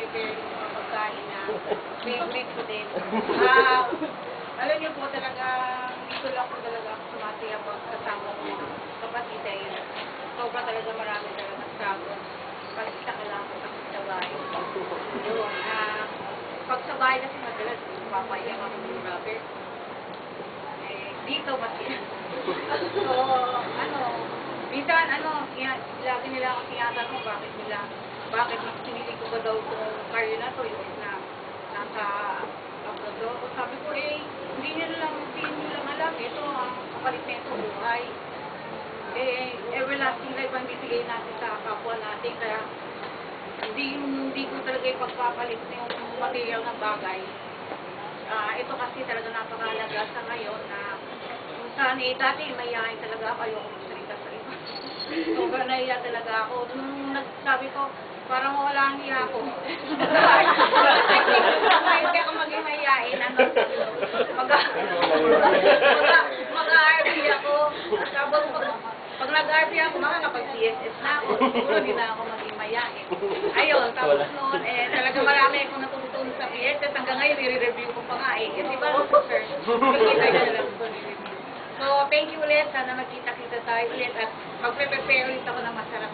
prepare yung mga pagkain na favorite ko din. Alam niyo po talaga, dito lang po talaga ako sumasaya po kasama ko mga kapatid dahil sobra talaga marami talaga struggle. Pag isa ka lang po kasi sa bahay. Yun, pag sa bahay kasi madalas, papayak ako ng rubber. Dito masaya. So, minsan, lagi nila ako tinatanong bakit mas pinili ko ba daw itong career na to, yung na nasa abroad. Sabi ko, hindi nyo lang alam, ito ang kapalit na ito, buhay. Everlasting life ang bibigay natin sa kapwa natin, kaya hindi ko talaga ipagpapalit na yung material ng bagay. Ito kasi talaga napakahalaga sa ngayon na dati mayayain talaga ako, ayoko magsalita sa iba. Sobrang nahiya talaga ako. Nung nagsabi ko, parang wala ang hiya ako. Hindi ako maging mayayain. Mag-RP ako. Tapos pag nag-RP ako, makakapag-CSS na ako. Siguro hindi na ako maging mayayain. Ayun, tapos noon, talaga marami akong natutunan sa PSS. Hanggang ngayon, i-review ko pa nga Yun, di ba, sir? Kita na lang ko ni-review. So, thank you ulit. Sana magkita-kita tayo ulit at magpe-prepare ulit ako ng masarap.